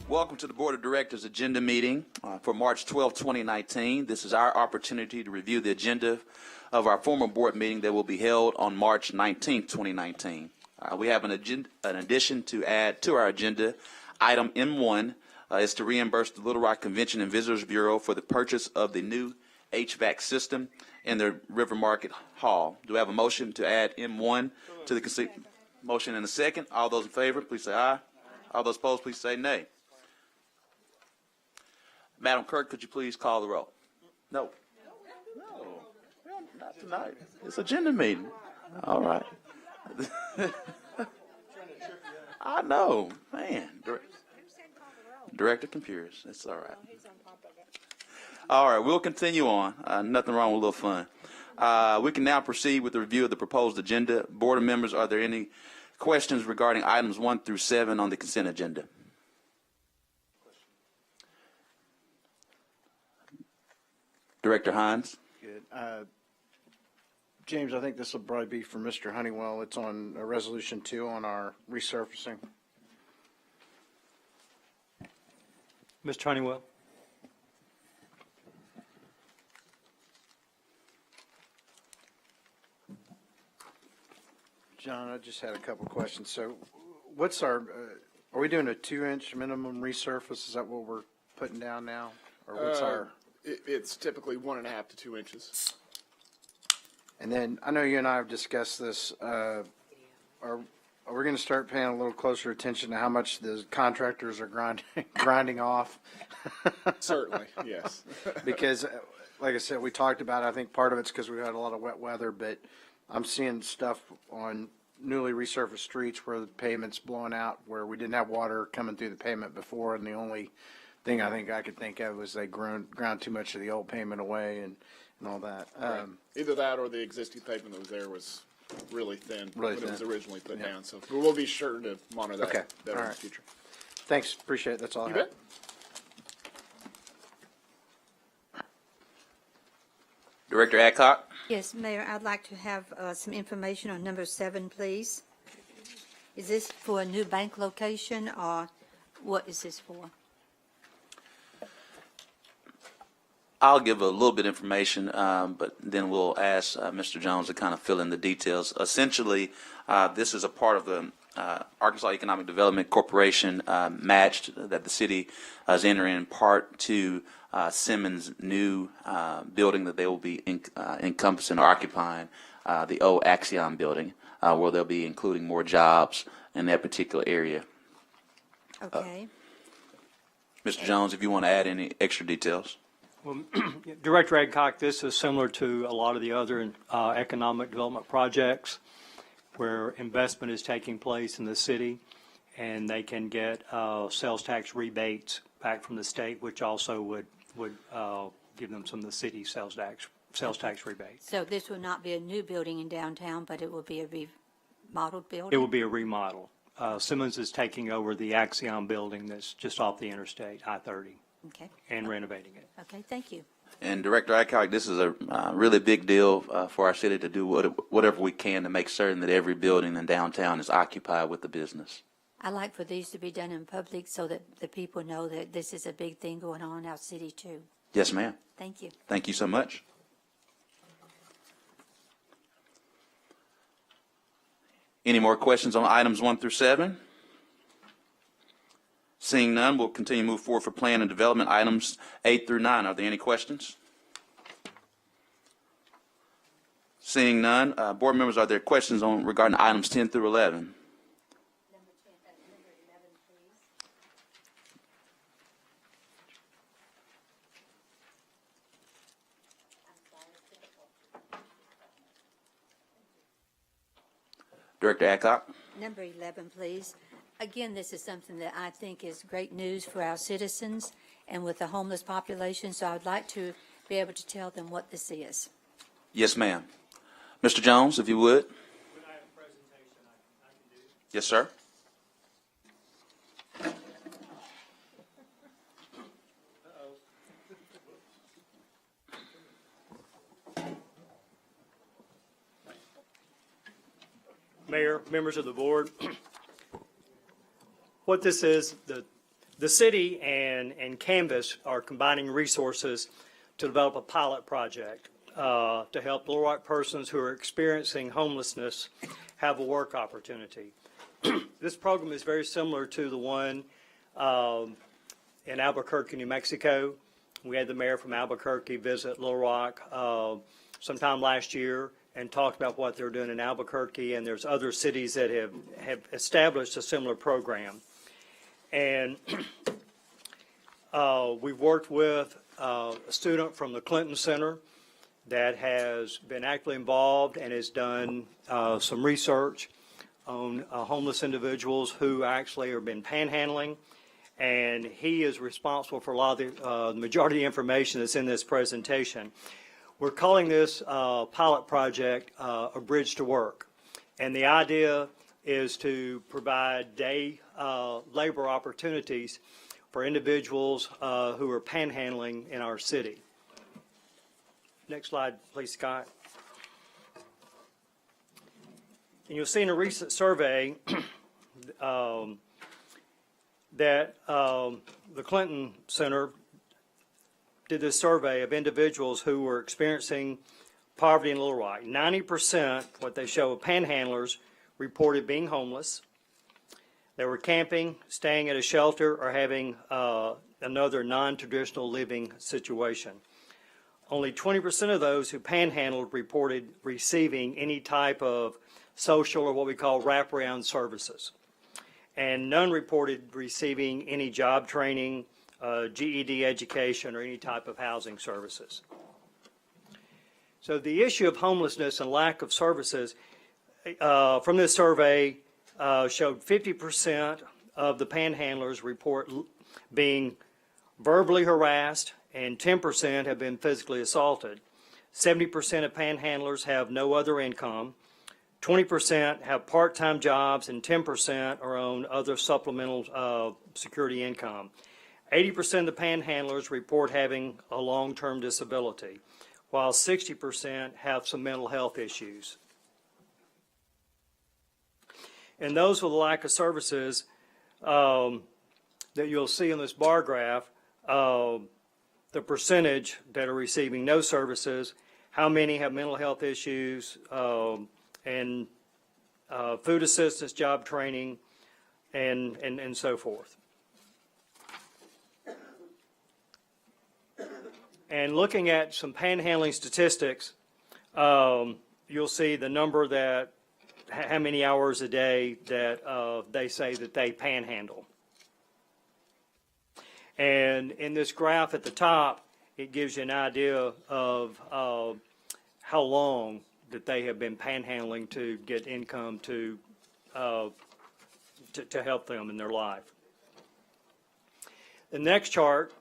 Welcome to the Board of Directors agenda meeting for March 12, 2019. This is our opportunity to review the agenda of our former board meeting that will be held on March 19, 2019. We have an addition to add to our agenda. Item M1 is to reimburse the Little Rock Convention and Visitors Bureau for the purchase of the new HVAC system in the River Market Hall. Do we have a motion to add M1 to the consent? Motion and a second. All those in favor, please say aye. All those opposed, please say nay. Madam Clerk, could you please call the roll? No. No, not tonight. It's agenda meeting. All right. I know, man. Director Computers. It's all right. All right, we'll continue on. Nothing wrong with a little fun. We can now proceed with the review of the proposed agenda. Board members, are there any questions regarding items 1 through 7 on the consent agenda? Director Hines. Good. James, I think this will probably be for Mr. Honeywell. It's on Resolution 2 on our resurfacing. Mr. Honeywell. John, I just had a couple questions. So what's our, are we doing a 2-inch minimum resurface? Is that what we're putting down now? Or what's our? It's typically 1.5 to 2 inches. And then I know you and I have discussed this. Are we going to start paying a little closer attention to how much the contractors are grinding off? Certainly, yes. Because, like I said, we talked about it. I think part of it's because we had a lot of wet weather, but I'm seeing stuff on newly resurfaced streets where the pavement's blowing out, where we didn't have water coming through the pavement before, and the only thing I think I could think of was they ground too much of the old pavement away and all that. Right. Either that or the existing pavement that was there was really thin when it was originally put down. So we'll be sure to monitor that better in the future. Thanks. Appreciate it. That's all I have. You bet. Director Adcock. Yes, Mayor, I'd like to have some information on number 7, please. Is this for a new bank location, or what is this for? I'll give a little bit of information, but then we'll ask Mr. Jones to kind of fill in the details. Essentially, this is a part of the Arkansas Economic Development Corporation matched that the city is entering in part to Simmons' new building that they will be encompassing or occupying, the old Axion building, where they'll be including more jobs in that particular area. Okay. Mr. Jones, if you want to add any extra details. Well, Director Adcock, this is similar to a lot of the other economic development projects where investment is taking place in the city, and they can get sales tax rebates back from the state, which also would give them some of the city sales tax rebates. So this will not be a new building in downtown, but it will be a remodeled building? It will be a remodel. Simmons is taking over the Axion building that's just off the interstate, I-30, Okay. and renovating it. Okay, thank you. And Director Adcock, this is a really big deal for our city to do whatever we can to make certain that every building in downtown is occupied with the business. I like for these to be done in public so that the people know that this is a big thing going on in our city too. Yes, ma'am. Thank you. Thank you so much. Any more questions on items 1 through 7? Seeing none, we'll continue to move forward for plan and development items 8 through 9. Are there any questions? Seeing none, board members, are there questions regarding items 10 through 11? Director Adcock. Number 11, please. Again, this is something that I think is great news for our citizens and with the homeless population, so I'd like to be able to tell them what this is. Yes, ma'am. Mr. Jones, if you would. Could I have a presentation I can do? Yes, sir. Mayor, members of the board, what this is, the The city and Canvas are combining resources to develop a pilot project to help Little Rock persons who are experiencing homelessness have a work opportunity. This program is very similar to the one in Albuquerque, New Mexico. We had the mayor from Albuquerque visit Little Rock sometime last year and talked about what they're doing in Albuquerque, and there's other cities that have established a similar program. And we've worked with a student from the Clinton Center that has been actively involved and has done some research on homeless individuals who actually have been panhandling, and he is responsible for a lot of the majority of the information that's in this presentation. We're calling this pilot project a Bridge to Work, and the idea is to provide day labor opportunities for individuals who are panhandling in our city. Next slide, please, Scott. And you'll see in a recent survey that the Clinton Center did this survey of individuals who were experiencing poverty in Little Rock. 90%, what they show, of panhandlers reported being homeless. They were camping, staying at a shelter, or having another non-traditional living situation. Only 20% of those who panhandled reported receiving any type of social or what we call wraparound services. And none reported receiving any job training, GED education, or any type of housing services. So the issue of homelessness and lack of services from this survey showed 50% of the panhandlers report being verbally harassed, and 10% have been physically assaulted. 70% of panhandlers have no other income. 20% have part-time jobs, and 10% are on other supplemental security income. 80% of the panhandlers report having a long-term disability, while 60% have some mental health issues. And those with a lack of services that you'll see on this bar graph, the percentage that are receiving no services, how many have mental health issues, and food assistance, job training, and so forth. And looking at some panhandling statistics, you'll see the number that, how many hours a day that they say that they panhandle. And in this graph at the top, it gives you an idea of how long that they have been panhandling to get income to help them in their life. The next chart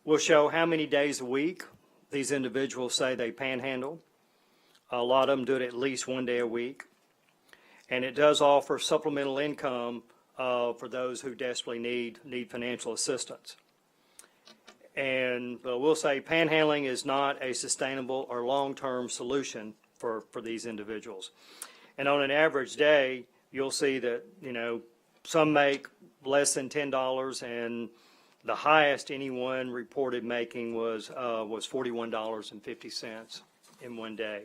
will show how many days a week these individuals say they panhandle. A lot of them do it at least one day a week. And it does offer supplemental income for those who desperately need financial assistance. And we'll say panhandling is not a sustainable or long-term solution for these individuals. And on an average day, you'll see that, you know, some make less than $10, and the highest anyone reported making was $41.50 in one day.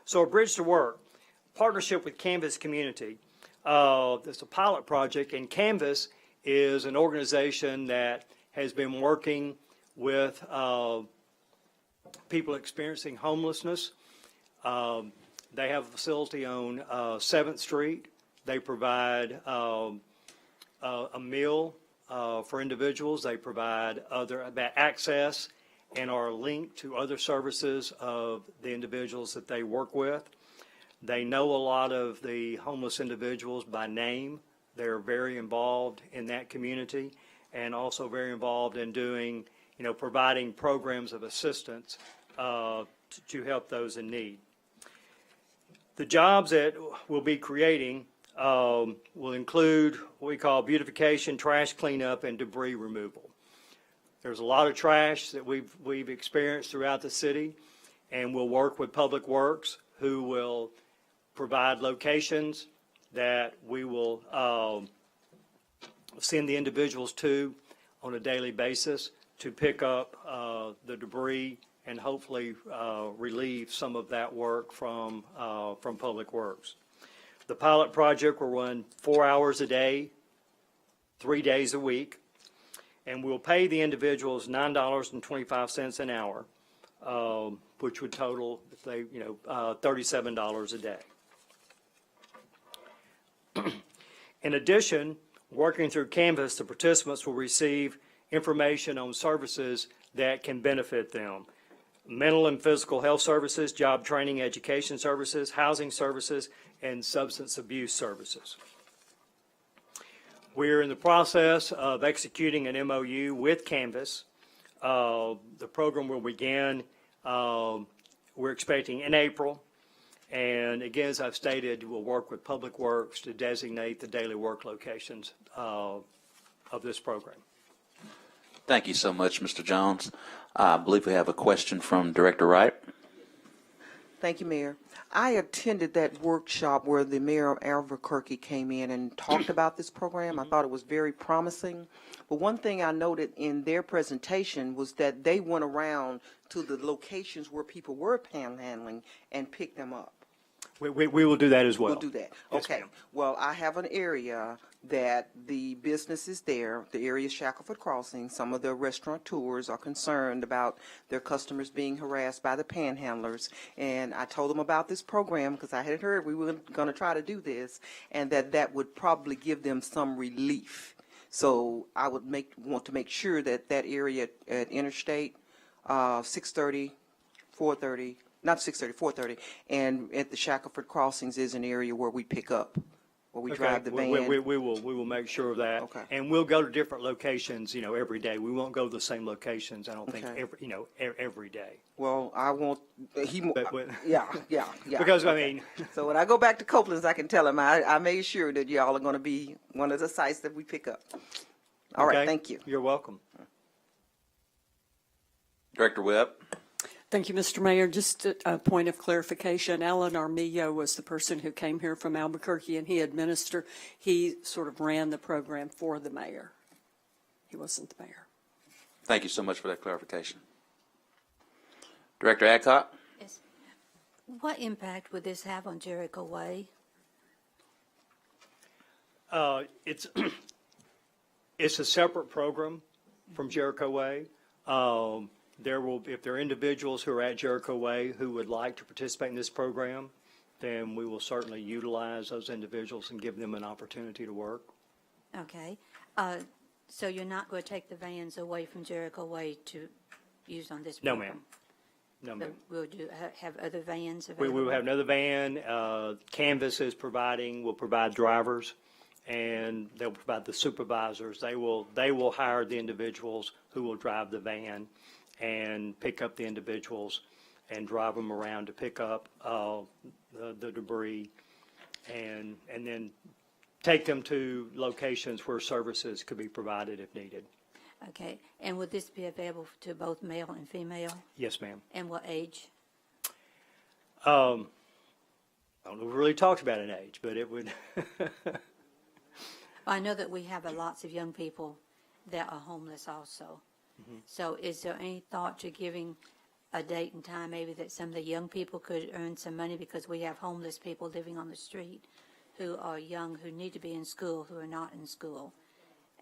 So a Bridge to Work, partnership with Canvas Community. It's a pilot project, and Canvas is an organization that has been working with people experiencing homelessness. They have a facility on 7th Street. They provide a meal for individuals. They provide that access and are linked to other services of the individuals that they work with. They know a lot of the homeless individuals by name. They're very involved in that community, and also very involved in doing, you know, providing programs of assistance to help those in need. The jobs that we'll be creating will include what we call beautification, trash cleanup, and debris removal. There's a lot of trash that we've experienced throughout the city, and we'll work with Public Works, who will provide locations that we will send the individuals to on a daily basis to pick up the debris and hopefully relieve some of that work from Public Works. The pilot project will run 4 hours a day, 3 days a week, and we'll pay the individuals $9.25 an hour, which would total, if they, $37 a day. In addition, working through Canvas, the participants will receive information on services that can benefit them. Mental and physical health services, job training, education services, housing services, and substance abuse services. We're in the process of executing an MOU with Canvas. The program will begin, we're expecting in April. And again, as I've stated, we'll work with Public Works to designate the daily work locations of this program. Thank you so much, Mr. Jones. I believe we have a question from Director Wright. Thank you, Mayor. I attended that workshop where the mayor of Albuquerque came in and talked about this program. I thought it was very promising. But one thing I noted in their presentation was that they went around to the locations where people were panhandling and picked them up. We will do that as well. We'll do that. Yes, Okay. ma'am. Well, I have an area that the business is there, the area is Shackelford Crossing. Some of the restaurateurs are concerned about their customers being harassed by the panhandlers. And I told them about this program because I had heard we were going to try to do this and that would probably give them some relief. So I would want to make sure that area at Interstate 630, 430, not 630, 430, and at the Shackelford Crossings is an area where we pick up, where we drive the van. We will make sure of that. Okay. And we'll go to different locations, every day. We won't go to the same locations, I don't think, Okay. every day. Well, I won't, But- yeah. Because, Okay. So when I go back to Copeland's, I can tell him I made sure that y'all are going to be one of the sites that we pick up. All right, Okay? thank you. You're welcome. Director Webb. Thank you, Mr. Mayor. Just a point of clarification. Alan Armillo was the person who came here from Albuquerque, and he sort of ran the program for the mayor. He wasn't the mayor. Thank you so much for that clarification. Director Adcock. Yes. What impact would this have on Jericho Way? It's it's a separate program from Jericho Way. If there are individuals who are at Jericho Way who would like to participate in this program, then we will certainly utilize those individuals and give them an opportunity to work. Okay. So you're not going to take the vans away from Jericho Way to use on this No, program? ma'am. No, So ma'am. we'll have other vans We available? will have another van. Canvas will provide drivers, and they'll provide the supervisors. They will hire the individuals who will drive the van and pick up the individuals and drive them around to pick up the debris and then take them to locations where services could be provided if needed. Okay. And would this be available to both male and female? Yes, ma'am. And what age? I don't know if we really talked about an age, but it would. I know that we have lots of young people that are homeless also. So is there any thought to giving a date and time maybe that some of the young people could earn some money, because we have homeless people living on the street who are young, who need to be in school, who are not in school?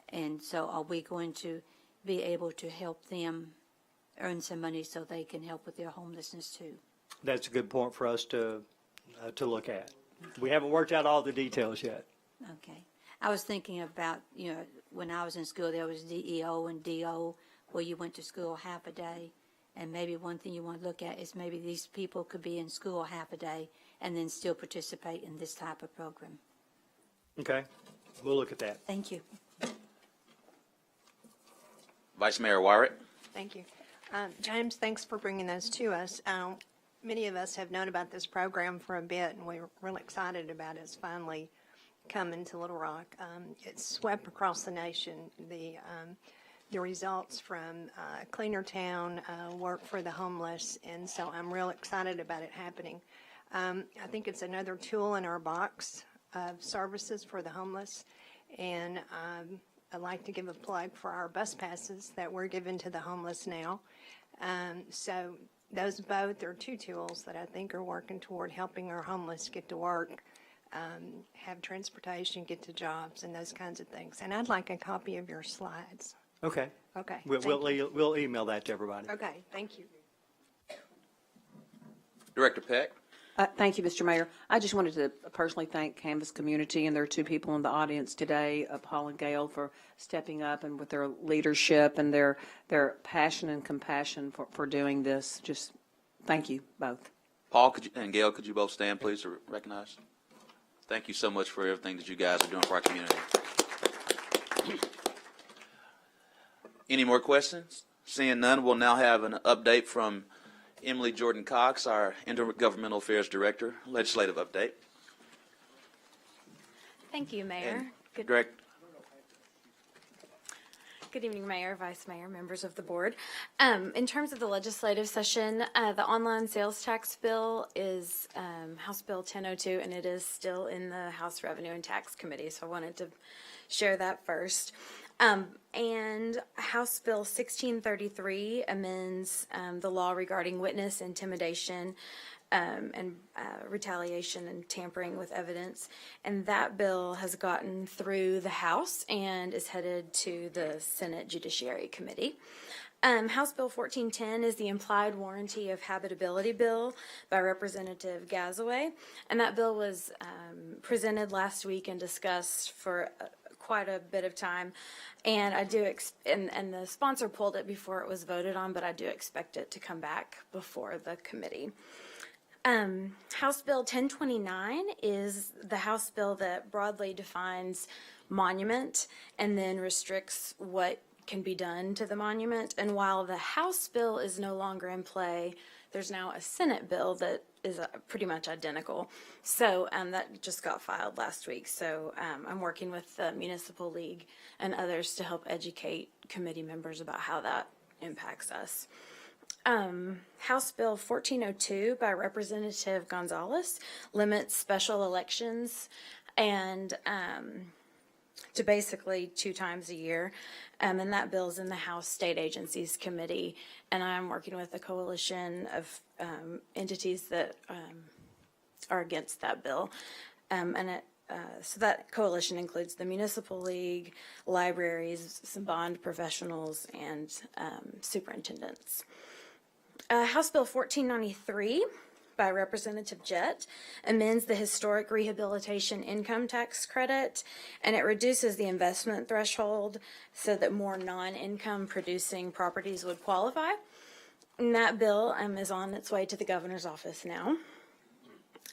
And so are we going to be able to help them earn some money so they can help with their homelessness too? That's a good point for us to look at. We haven't worked out all the details yet. Okay. I was thinking about, when I was in school, there was DEO and DO, where you went to school half a day. And maybe one thing you want to look at is maybe these people could be in school half a day and then still participate in this type of program. Okay, we'll look at that. Thank you. Vice Mayor Wyrick. Thank you. James, thanks for bringing those to us. Many of us have known about this program for a bit, and we're really excited about it. It's finally coming to Little Rock. It's swept across the nation. The results from Cleaner Town, Work for the Homeless, and so I'm real excited about it happening. I think it's another tool in our box of services for the homeless, and I'd like to give a plug for our bus passes that we're giving to the homeless now. So those both are two tools that I think are working toward helping our homeless get to work, have transportation, get to jobs, and those kinds of things. And I'd like a copy of your slides. Okay. Okay. We'll email that to everybody. Okay, thank you. Director Peck? Thank you, Mr. Mayor. I just wanted to personally thank Canvas Community, and there are two people in the audience today, Paul and Gail, for stepping up and with their leadership and their passion and compassion for doing this. Just thank you both. Paul and Gail, could you both stand, please, to recognize? Thank you so much for everything that you guys are doing for our community. Any more questions? Seeing none, we'll now have an update from Emily Jordan Cox, our Intergovernmental Affairs Director. Legislative update. Thank you, Mayor. Good evening, Mayor, Vice Mayor, members of the board. In terms of the legislative session, the online sales tax bill is House Bill 1002, and it is still in the House Revenue and Tax Committee, so I wanted to share that first. And House Bill 1633 amends the law regarding witness intimidation and retaliation and tampering with evidence. And that bill has gotten through the House and is headed to the Senate Judiciary Committee. House Bill 1410 is the implied warranty of habitability bill by Representative Gazaway. And that bill was presented last week and discussed for quite a bit of time, and I do and the sponsor pulled it before it was voted on, but I do expect it to come back before the committee. House Bill 1029 is the House bill that broadly defines monument and then restricts what can be done to the monument. And while the House bill is no longer in play, there's now a Senate bill that is pretty much identical. So that just got filed last week. So I'm working with the Municipal League and others to help educate committee members about how that impacts us. House Bill 1402 by Representative Gonzalez limits special elections and to basically 2 times a year. And that bill's in the House State Agencies Committee. And I'm working with a coalition of entities that are against that bill. So that coalition includes the Municipal League, libraries, some bond professionals, and superintendents. House Bill 1493 by Representative Jett amends the historic rehabilitation income tax credit, and it reduces the investment threshold so that more non-income producing properties would qualify. And that bill is on its way to the governor's office now.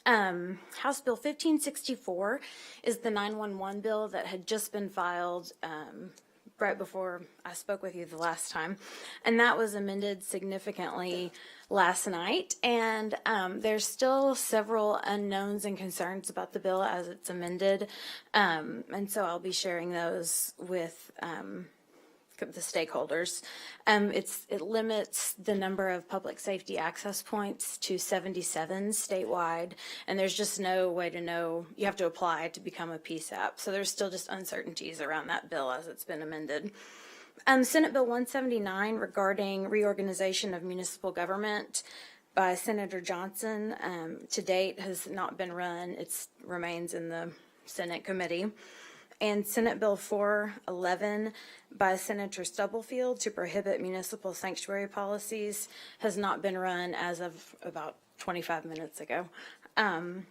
House Bill 1564 is the 911 bill that had just been filed right before I spoke with you the last time. And that was amended significantly last night. And there's still several unknowns and concerns about the bill as it's amended. And so I'll be sharing those with the stakeholders. It limits the number of public safety access points to 77 statewide, and there's just no way to know. You have to apply to become a PSAP, so there's still just uncertainties around that bill as it's been amended. Senate Bill 179 regarding reorganization of municipal government by Senator Johnson to date has not been run. It remains in the Senate committee. And Senate Bill 411 by Senator Stubblefield to prohibit municipal sanctuary policies has not been run as of about 25 minutes ago. And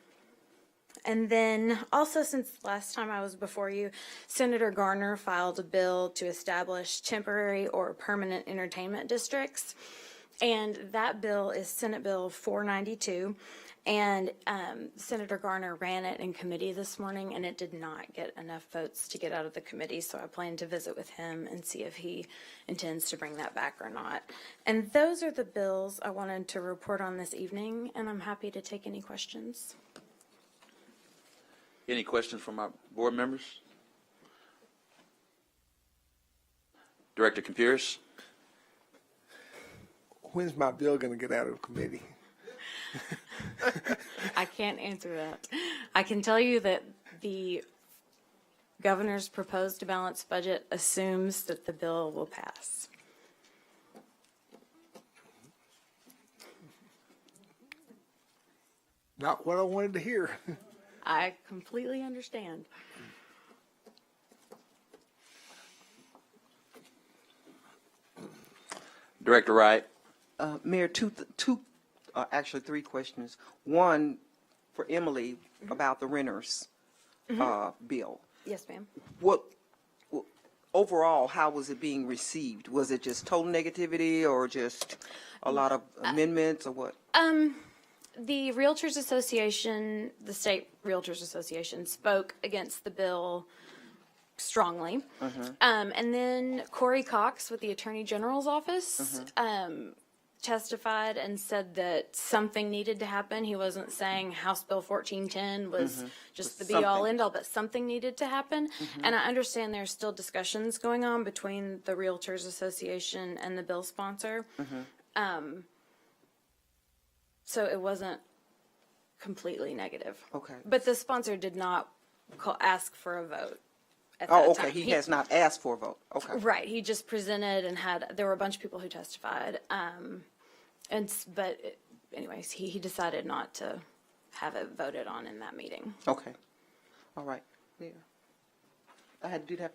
then also, since last time I was before you, Senator Garner filed a bill to establish temporary or permanent entertainment districts. And that bill is Senate Bill 492. And Senator Garner ran it in committee this morning, and it did not get enough votes to get out of the committee. So I plan to visit with him and see if he intends to bring that back or not. And those are the bills I wanted to report on this evening, and I'm happy to take any questions. Any questions from our board members? Director Campiris? When's my bill going to get out of committee? I can't answer that. I can tell you that Governor's proposed balanced budget assumes that the bill will pass. Not what I wanted to hear. I completely understand. Director Wright. Mayor, actually three questions. One for Emily about the renters bill. Yes, ma'am. Overall, how was it being received? Was it just total negativity or just a lot of amendments or what? The Realtors Association, the State Realtors Association, spoke against the bill strongly. And then Corey Cox with the Attorney General's office testified and said that something needed to happen. He wasn't saying House Bill 1410 was just the be-all, end-all, but something needed to happen. And I understand there's still discussions going on between the Realtors Association and the bill sponsor. So it wasn't completely negative. Okay. But the sponsor did not ask for a vote at that Oh, okay, time. he has not asked for a vote. Okay. Right, he just presented and there were a bunch of people who testified. Anyways, he decided not to have it voted on in that meeting. Okay. All right. Yeah. I did have.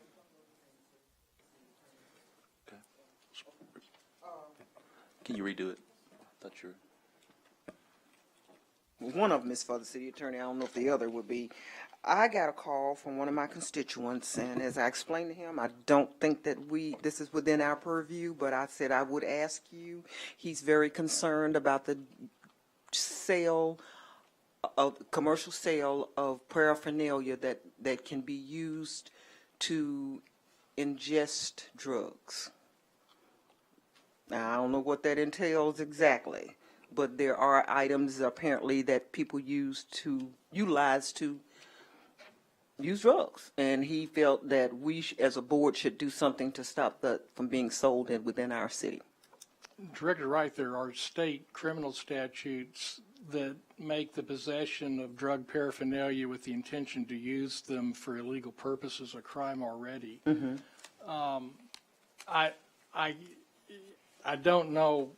Can you redo it? I thought you were. One of them is for the city attorney. I don't know if the other would be. I got a call from one of my constituents, and as I explained to him, I don't think that this is within our purview, but I said I would ask you. He's very concerned about the commercial sale of paraphernalia that can be used to ingest drugs. Now, I don't know what that entails exactly, but there are items apparently that people utilize to use drugs. And he felt that we, as a board, should do something to stop that from being sold within our city. Director Wright, there are state criminal statutes that make the possession of drug paraphernalia with the intention to use them for illegal purposes a crime already. I don't know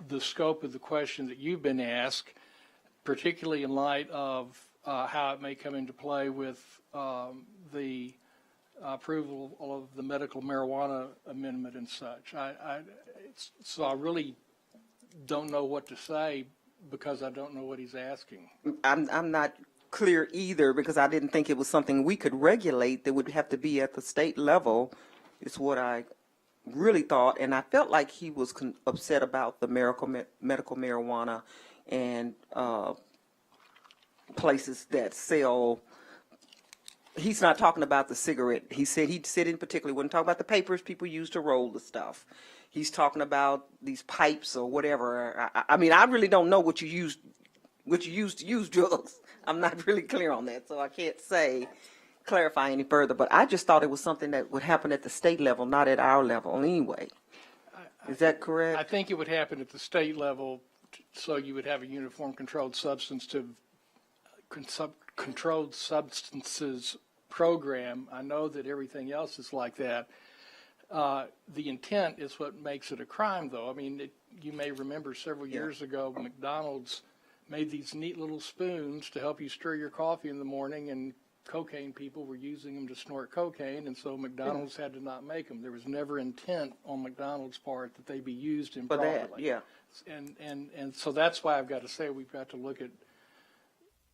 the scope of the question that you've been asked, particularly in light of how it may come into play with the approval of the medical marijuana amendment and such. So I really don't know what to say because I don't know what he's asking. I'm not clear either because I didn't think it was something we could regulate. That would have to be at the state level is what I really thought. And I felt like he was upset about the medical marijuana and places that sell. He's not talking about the cigarette. He said in particular, wouldn't talk about the papers people use to roll the stuff. He's talking about these pipes or whatever. I mean, I really don't know what you use to use drugs. I'm not really clear on that, so I can't clarify any further. But I just thought it was something that would happen at the state level, not at our level anyway. Is that correct? I think it would happen at the state level, so you would have a uniform controlled substances program. I know that everything else is like that. The intent is what makes it a crime, though. I mean, you may remember several years ago, McDonald's made these neat little spoons to help you stir your coffee in the morning, and cocaine people were using them to snort cocaine, and so McDonald's had to not make them. There was never intent on McDonald's part that they be used improperly. For that, yeah. And so that's why I've got to say we've got to look at.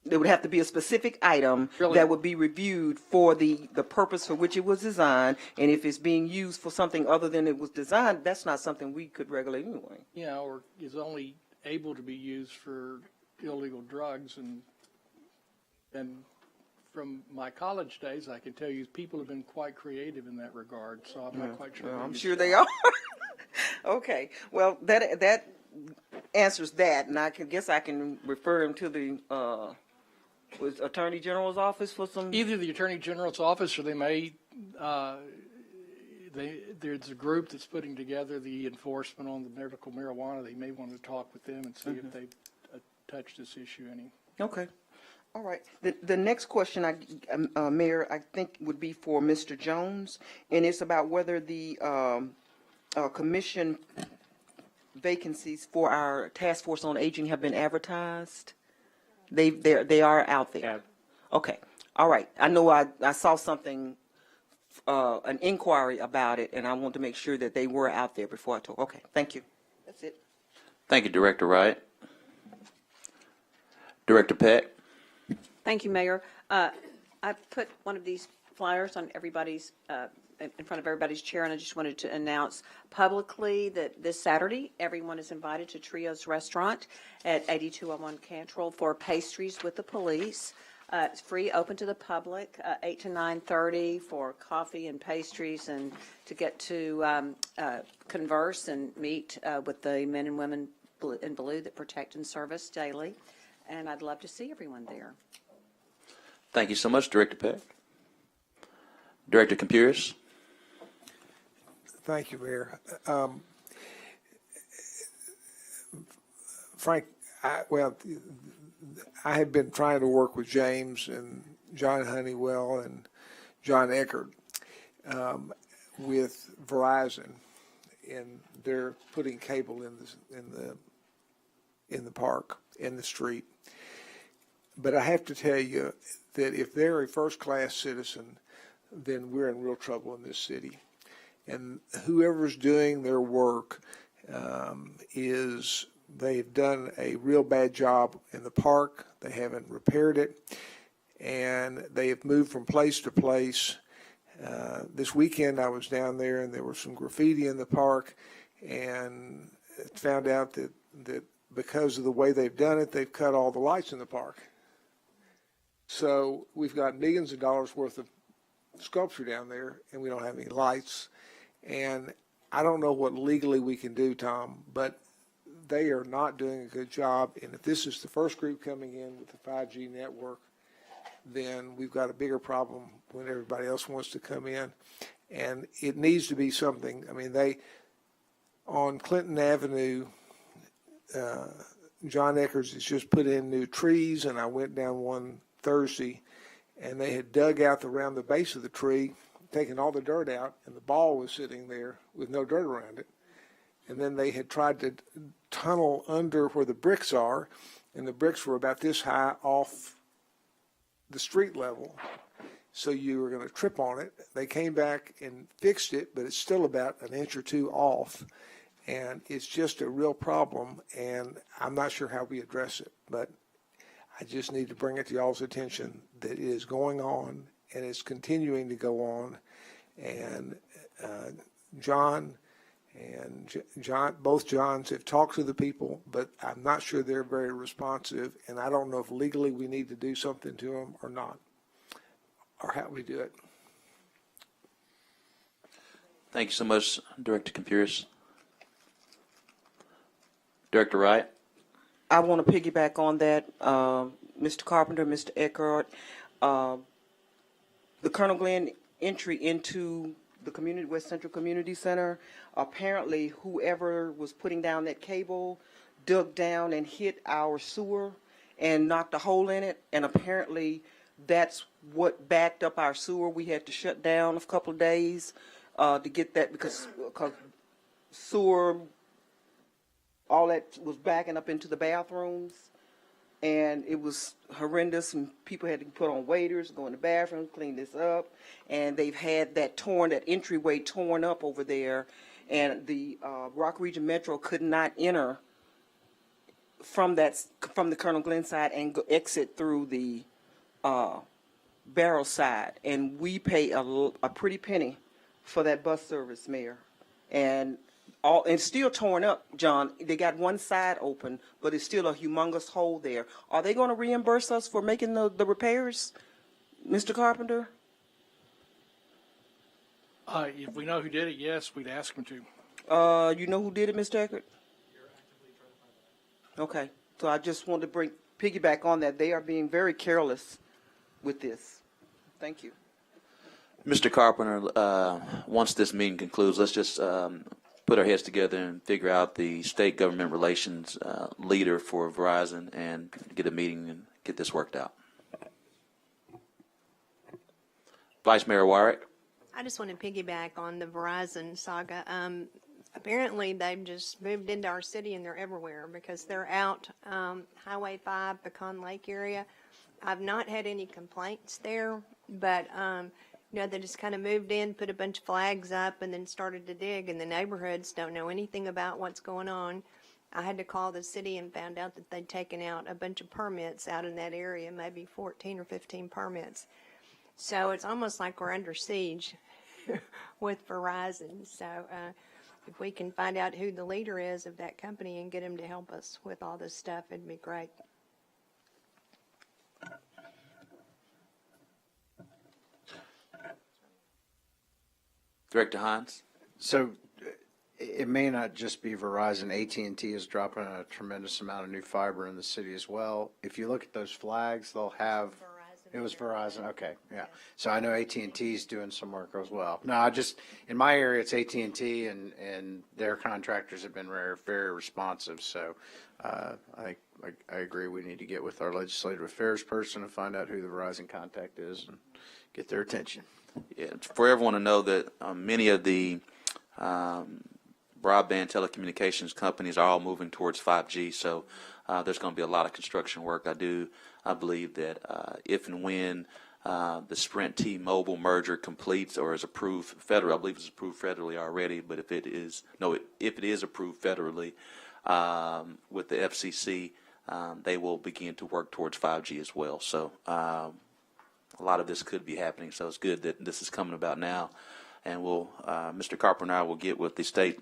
There would have to be a specific item that would be reviewed for the purpose for which it was designed, and if it's being used for something other than it was designed, that's not something we could regulate anyway. Yeah, or is only able to be used for illegal drugs. And from my college days, I can tell you people have been quite creative in that regard, so I'm not quite sure. Well, I'm sure they are. Okay, well, that answers that, and I guess I can refer him to the Attorney General's office for some. Either the Attorney General's office, or they may. There's a group that's putting together the enforcement on the medical marijuana. They may want to talk with them and see if they've touched this issue any. Okay. All right. The next question, Mayor, I think would be for Mr. Jones, and it's about whether the commission vacancies for our task force on aging have been advertised. They are out there. Yeah. Okay. All right. I know I saw something, an inquiry about it, and I want to make sure that they were out there before I told. Okay. Thank you. That's it. Thank you, Director Wright. Director Peck. Thank you, Mayor. I put one of these flyers on everybody's, in front of everybody's chair, and I just wanted to announce publicly that this Saturday, everyone is invited to Trio's Restaurant at 8201 Cantrell for pastries with the police. It's free, open to the public, 8 to 9:30 for coffee and pastries, and to get to converse and meet with the men and women in blue that protect and serve us daily. And I'd love to see everyone there. Thank you so much, Director Peck. Director Compuris. Thank you, Mayor. Frank, I have been trying to work with James and John Honeywell and John Eckert with Verizon, and they're putting cable in the park, in the street. But I have to tell you that if they're a first-class citizen, then we're in real trouble in this city. And whoever's doing their work they've done a real bad job in the park. They haven't repaired it, and they have moved from place to place. This weekend I was down there, and there was some graffiti in the park, and found out that because of the way they've done it, they've cut all the lights in the park. So we've got millions of dollars worth of sculpture down there, and we don't have any lights. And I don't know what legally we can do, Tom, but they are not doing a good job. And if this is the first group coming in with the 5G network, then we've got a bigger problem when everybody else wants to come in. And it needs to be something. I mean, on Clinton Avenue, John Eckers has just put in new trees, and I went down one Thursday, and they had dug out around the base of the tree, taken all the dirt out, and the ball was sitting there with no dirt around it. And then they had tried to tunnel under where the bricks are, and the bricks were about this high off the street level, so you were going to trip on it. They came back and fixed it, but it's still about an inch or two off, and it's just a real problem, and I'm not sure how we address it, but I just need to bring it to y'all's attention that it is going on, and it's continuing to go on. And John and John, both Johns have talked to the people, but I'm not sure they're very responsive, and I don't know if legally we need to do something to them or not, or how we do it. Thank you so much, Director Compuris. Director Wright. I want to piggyback on that, Mr. Carpenter, Mr. Eckhart. The Colonel Glenn entry into the West Central Community Center, apparently whoever was putting down that cable dug down and hit our sewer and knocked a hole in it, and apparently that's what backed up our sewer. We had to shut down a couple of days to get that because sewer, all that was backing up into the bathrooms, and it was horrendous, and people had to put on waders, go in the bathroom, clean this up, and they've had that entryway torn up over there, and the Rock Region Metro could not enter from the Colonel Glenn side and exit through the Barrow side, and we pay a pretty penny for that bus service, Mayor, and it's still torn up, John. They got one side open, but it's still a humongous hole there. Are they going to reimburse us for making the repairs, Mr. Carpenter? If we know who did it, yes, we'd ask them to. You know who did it, Mr. Eckert? Okay, so I just want to piggyback on that. They are being very careless with this. Thank you. Mr. Carpenter, once this meeting concludes, let's just put our heads together and figure out the state government relations leader for Verizon and get a meeting and get this worked out. Vice Mayor Wyrick. I just want to piggyback on the Verizon saga. Apparently, they've just moved into our city and they're everywhere because they're out Highway 5, Pecan Lake area. I've not had any complaints there, but they just kind of moved in, put a bunch of flags up, and then started to dig. And the neighborhoods don't know anything about what's going on. I had to call the city and found out that they'd taken out a bunch of permits out in that area, maybe 14 or 15 permits. So it's almost like we're under siege with Verizon. So if we can find out who the leader is of that company and get him to help us with all this stuff, it'd be great. Director Hines. So it may not just be Verizon. AT&T is dropping a tremendous amount of new fiber in the city as well. If you look at those flags, they'll have. It was Verizon. Okay, yeah. So I know AT&T is doing some work as well. No, in my area it's AT&T, and their contractors have been very, very responsive. So I agree. We need to get with our legislative affairs person and find out who the Verizon contact is and get their attention. Yeah, for everyone to know that many of the broadband telecommunications companies are all moving towards 5G, so there's going to be a lot of construction work. I believe that if and when the Sprint T-Mobile merger completes or is approved federally, I believe it's approved federally already, but if it is approved federally with the FCC, they will begin to work towards 5G as well. So a lot of this could be happening, so it's good that this is coming about now. And Mr. Carpenter and I will get with the state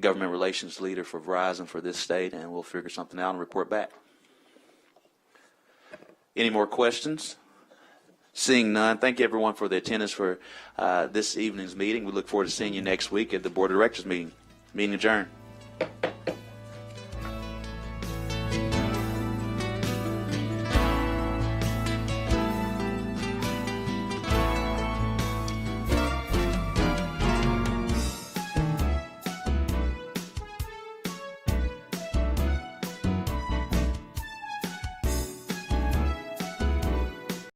government relations leader for Verizon for this state, and we'll figure something out and report back. Any more questions? Seeing none, thank you everyone for the attendance for this evening's meeting. We look forward to seeing you next week at the Board of Directors meeting. Meeting adjourned.